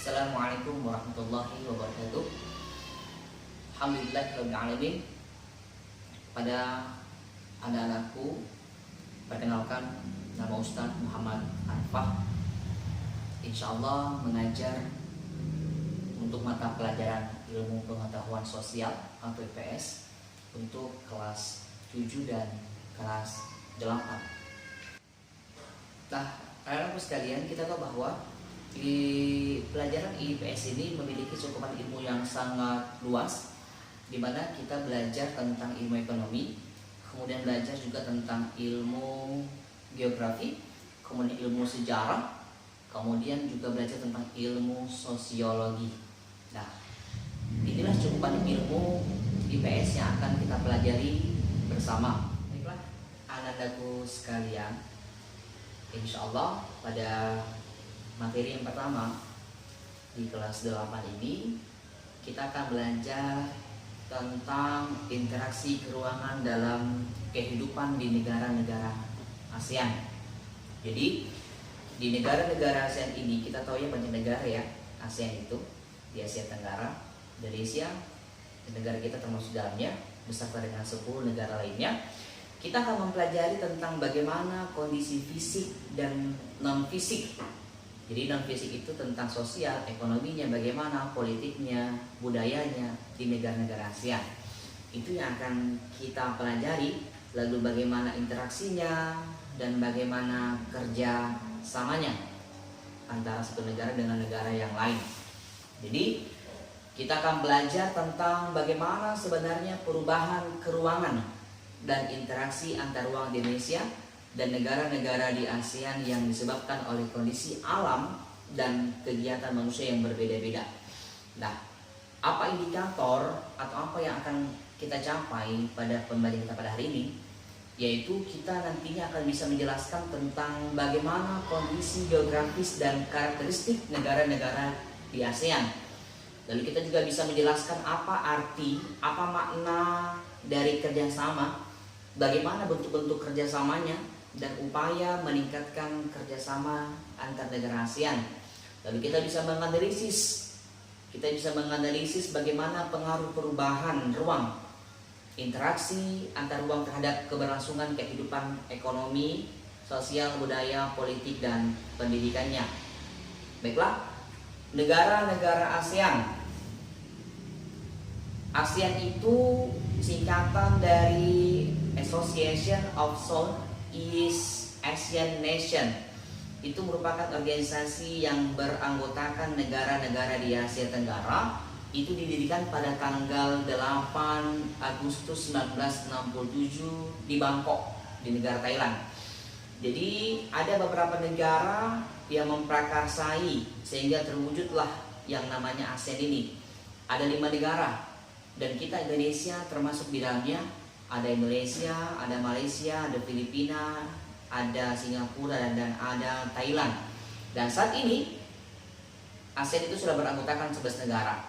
Assalamualaikum warahmatullahi wabarakatuh. Alhamdulillahirrahmanirrahim. Pada anak-anakku, perkenalkan, nama Ustaz Muhammad Arfah. Insyaallah mengajar untuk mata pelajaran ilmu pengetahuan sosial atau IPS untuk kelas 7 dan kelas 8. Nah, anak-anakku sekalian, kita tahu bahwa di pelajaran IPS ini memiliki cakupan ilmu yang sangat luas, di mana kita belajar tentang ilmu ekonomi, kemudian belajar juga tentang ilmu geografi, kemudian ilmu sejarah, kemudian juga belajar tentang ilmu sosiologi. Nah, inilah cakupan ilmu IPS yang akan kita pelajari bersama. Baiklah, anak-anakku sekalian, insya Allah pada materi yang pertama di kelas 8 ini kita akan belajar tentang interaksi keruangan dalam kehidupan di negara-negara ASEAN. Jadi di negara-negara ASEAN ini kita tahu ya banyak negara ya ASEAN itu di Asia Tenggara, Indonesia, negara kita termasuk dalamnya beserta dengan 10 negara lainnya. Kita akan mempelajari tentang bagaimana kondisi fisik dan non fisik. Jadi non fisik itu tentang sosial, ekonominya, bagaimana politiknya, budayanya di negara-negara ASEAN. Itu yang akan kita pelajari, lalu bagaimana interaksinya dan bagaimana kerja samanya antara satu negara dengan negara yang lain. Jadi kita akan belajar tentang bagaimana sebenarnya perubahan keruangan dan interaksi antar ruang di Indonesia dan negara-negara di ASEAN yang disebabkan oleh kondisi alam dan kegiatan manusia yang berbeda-beda. Nah, apa indikator atau apa yang akan kita capai pada pembelajaran kita pada hari ini? Yaitu kita nantinya akan bisa menjelaskan tentang bagaimana kondisi geografis dan karakteristik negara-negara di ASEAN. Lalu kita juga bisa menjelaskan apa arti, apa makna dari kerjasama, bagaimana bentuk-bentuk kerjasamanya, dan upaya meningkatkan kerjasama antar negara ASEAN. Lalu kita bisa menganalisis bagaimana pengaruh perubahan ruang, interaksi antar ruang terhadap keberlangsungan kehidupan ekonomi, sosial, budaya, politik, dan pendidikannya. Baiklah, negara-negara ASEAN. ASEAN itu singkatan dari Association of Southeast Asian Nation. Itu merupakan organisasi yang beranggotakan negara-negara di Asia Tenggara. Itu didirikan pada tanggal 8 Agustus 1967 di Bangkok, di negara Thailand. Jadi ada beberapa negara yang memprakarsai sehingga terwujudlah yang namanya ASEAN ini. Ada 5 negara dan kita Indonesia termasuk di dalamnya. Ada Indonesia, ada Malaysia, ada Filipina, ada Singapura, dan ada Thailand. Dan saat ini ASEAN itu sudah beranggotakan 11 negara.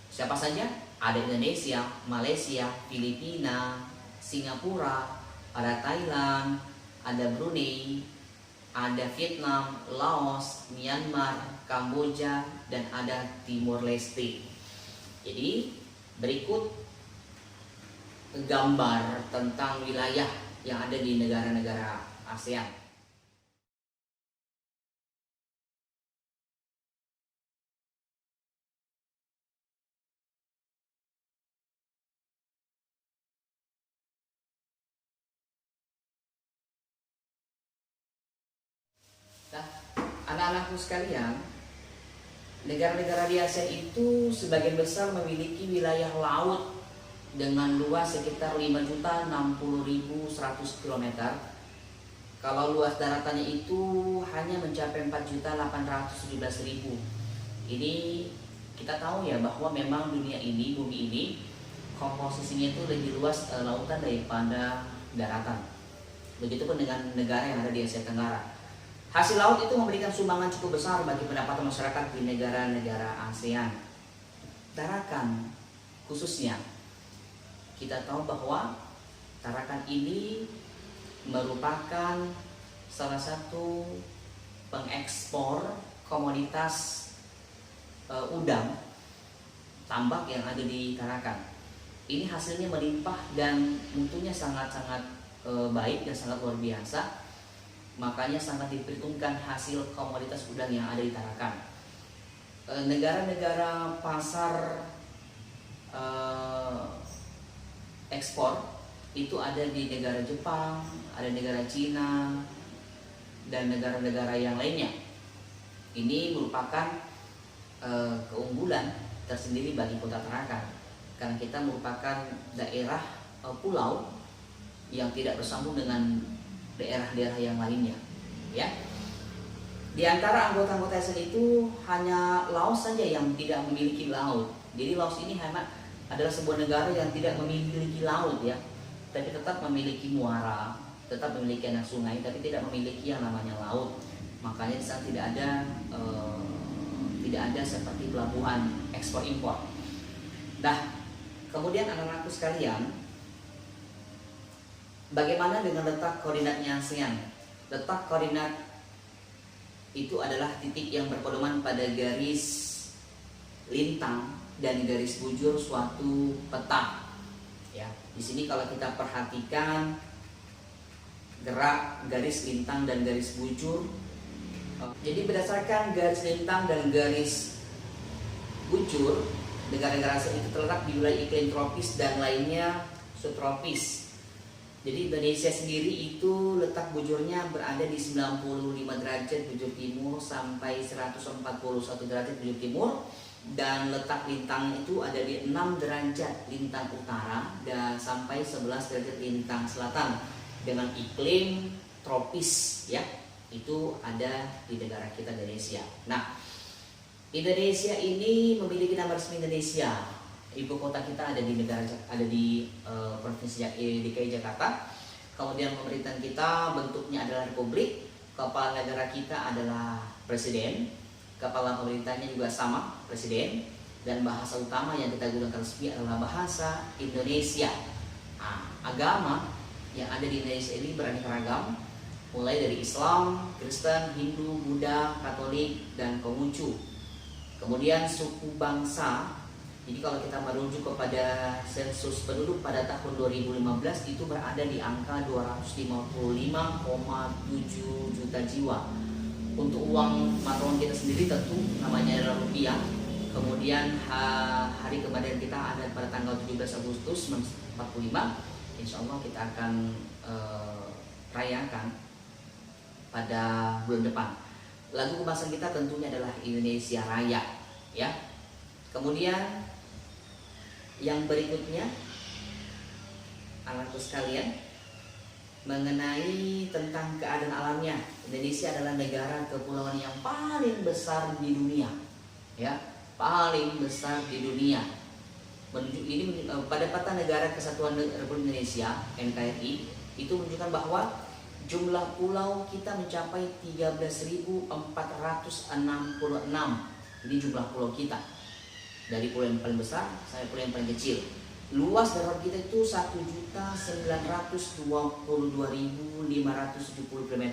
Siapa saja? Ada Indonesia, Malaysia, Filipina, Singapura, ada Thailand, ada Brunei, ada Vietnam, Laos, Myanmar, Kamboja, dan ada Timor Leste. Jadi berikut gambar tentang wilayah yang ada di negara-negara ASEAN. Nah, anak-anakku sekalian, negara-negara di ASEAN itu sebagian besar memiliki wilayah laut dengan luas sekitar 5.060.100 km. Kalau luas daratannya itu hanya mencapai 4.817.000. Ini kita tahu ya bahwa memang bumi ini komposisinya itu lebih luas lautan daripada daratan. Begitupun dengan negara yang ada di Asia Tenggara. Hasil laut itu memberikan sumbangan cukup besar bagi pendapatan masyarakat di negara-negara ASEAN. Tarakan khususnya, kita tahu bahwa Tarakan ini merupakan salah satu pengekspor komoditas udang tambak yang ada di Tarakan. Ini hasilnya melimpah dan mutunya sangat-sangat baik dan sangat luar biasa. Makanya sangat diperhitungkan hasil komoditas udang yang ada di Tarakan. Negara-negara pasar ekspor itu ada di negara Jepang, ada negara Cina, dan negara-negara yang lainnya. Ini merupakan keunggulan tersendiri bagi Kota Tarakan, karena kita merupakan daerah pulau yang tidak bersambung dengan daerah-daerah yang lainnya, ya. Di antara anggota-anggota ASEAN itu hanya Laos saja yang tidak memiliki laut. Jadi Laos ini adalah sebuah negara yang tidak memiliki laut, ya, tapi tetap memiliki muara, tetap memiliki anak sungai, tapi tidak memiliki yang namanya laut. Makanya di sana tidak ada seperti pelabuhan ekspor impor. Nah, kemudian anak-anakku sekalian, bagaimana dengan letak koordinatnya ASEAN? Letak koordinat itu adalah titik yang berpedoman pada garis lintang dan garis bujur suatu peta. Ya, di sini kalau kita perhatikan gerak garis lintang dan garis bujur. Jadi berdasarkan garis lintang dan garis bujur, negara-negara ASEAN itu terletak di wilayah iklim tropis dan lainnya subtropis. Jadi Indonesia sendiri itu letak bujurnya berada di 95 derajat bujur timur sampai 141 derajat bujur timur, dan letak lintang itu ada di 6 derajat lintang utara dan sampai 11 derajat lintang selatan, dengan iklim tropis, ya. Itu ada di negara kita Indonesia. Nah, Indonesia ini memiliki nama resmi Indonesia. Ibu kota kita ada di provinsi DKI Jakarta. Kemudian pemerintahan kita bentuknya adalah republik. Kepala negara kita adalah presiden. Kepala pemerintahnya juga sama, presiden. Dan bahasa utama yang kita gunakan resmi adalah bahasa Indonesia. Nah, agama yang ada di Indonesia ini beraneka ragam, mulai dari Islam, Kristen, Hindu, Buddha, Katolik, dan Konghucu. Kemudian suku bangsa. Jadi kalau kita merujuk kepada sensus penduduk pada tahun 2015 itu berada di angka 255,7 juta jiwa. Untuk uang mata uang kita sendiri tentu namanya adalah rupiah. Kemudian hari kemerdekaan kita ada pada tanggal 17 Agustus 1945. Insya Allah kita akan rayakan pada bulan depan. Lagu kebangsaan kita tentunya adalah Indonesia Raya, ya. Kemudian yang berikutnya, anakku sekalian, mengenai tentang keadaan alamnya. Indonesia adalah negara kepulauan yang paling besar di dunia, ya, paling besar di dunia. Ini pada peta Negara Kesatuan Republik Indonesia (NKRI) itu menunjukkan bahwa jumlah pulau kita mencapai 13.466. Ini jumlah pulau kita. Dari pulau yang paling besar sampai pulau yang paling kecil. Luas daratan kita itu 1.922.570 km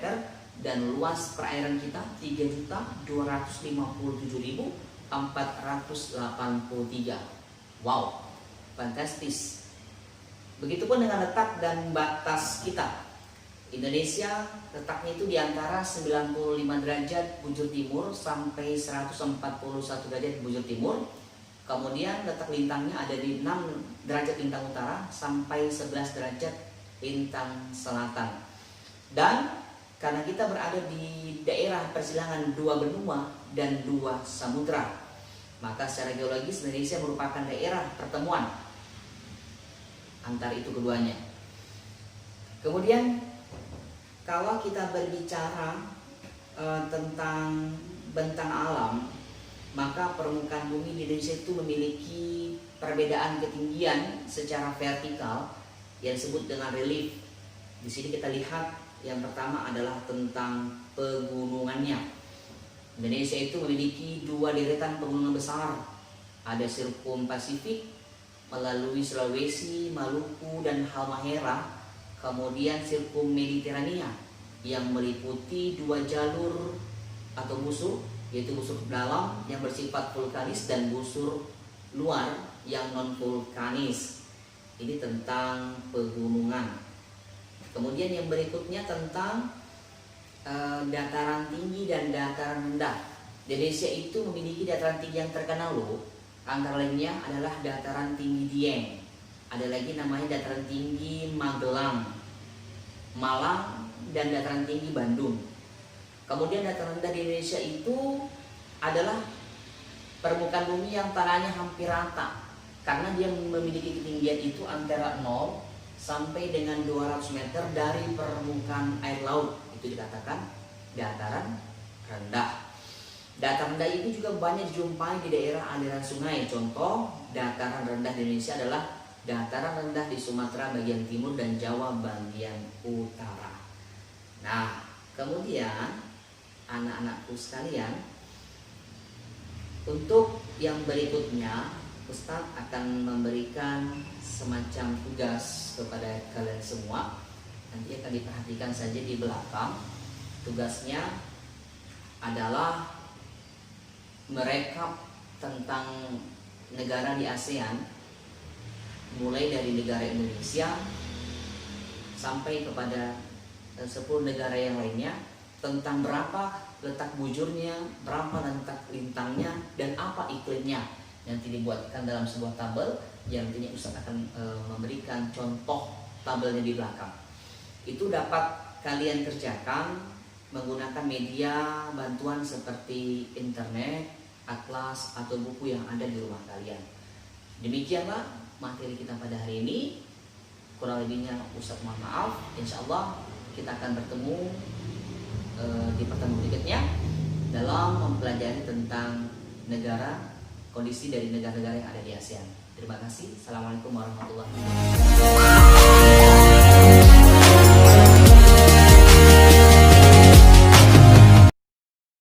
dan luas perairan kita 3.257.483. Wow, fantastis. Begitupun dengan letak dan batas kita. Indonesia letaknya itu di antara 95 derajat bujur timur sampai 141 derajat bujur timur. Kemudian letak lintangnya ada di 6 derajat lintang utara sampai 11 derajat lintang selatan. Dan karena kita berada di daerah persilangan 2 benua dan 2 samudra, maka secara geologis Indonesia merupakan daerah pertemuan antara itu keduanya. Kemudian kalau kita berbicara tentang bentang alam, maka permukaan bumi di Indonesia itu memiliki perbedaan ketinggian secara vertikal yang disebut dengan relief. Di sini kita lihat yang pertama adalah tentang pegunungannya. Indonesia itu memiliki 2 deretan pegunungan besar. Ada Sirkum Pasifik melalui Sulawesi, Maluku, dan Halmahera. Kemudian Sirkum Mediterania yang meliputi 2 jalur atau musuh yaitu busur dalam yang bersifat vulkanis dan busur luar yang non vulkanis. Ini tentang pegunungan. Kemudian yang berikutnya tentang dataran tinggi dan dataran rendah. Indonesia itu memiliki dataran tinggi yang terkenal loh. Antara lainnya adalah dataran tinggi Dieng. Ada lagi namanya dataran tinggi Magelang, Malang, dan dataran tinggi Bandung. Kemudian dataran rendah di Indonesia itu adalah permukaan bumi yang tanahnya hampir rata, karena dia memiliki ketinggian itu antara 0 sampai dengan 200 meter dari permukaan air laut. Itu dikatakan dataran rendah. Dataran rendah itu juga banyak dijumpai di daerah aliran sungai. Contoh dataran rendah di Indonesia adalah dataran rendah di Sumatera bagian timur dan Jawa bagian utara. Nah, kemudian anak-anakku sekalian, untuk yang berikutnya Ustadz akan memberikan semacam tugas kepada kalian semua. Nanti akan diperhatikan saja di belakang. Tugasnya adalah merekap tentang negara di ASEAN, mulai dari negara Indonesia sampai kepada 10 negara yang lainnya, tentang berapa letak bujurnya, berapa letak lintangnya, dan apa iklimnya. Nanti dibuatkan dalam sebuah tabel yang nantinya Ustaz akan memberikan contoh tabelnya di belakang. Itu dapat kalian kerjakan menggunakan media bantuan seperti internet, atlas, atau buku yang ada di rumah kalian. Demikianlah materi kita pada hari ini. Kurang lebihnya Ustaz mohon maaf. Insya Allah kita akan bertemu di pertemuan berikutnya dalam mempelajari tentang kondisi dari negara-negara yang ada di ASEAN. Terima kasih. Assalamualaikum warahmatullahi wabarakatuh.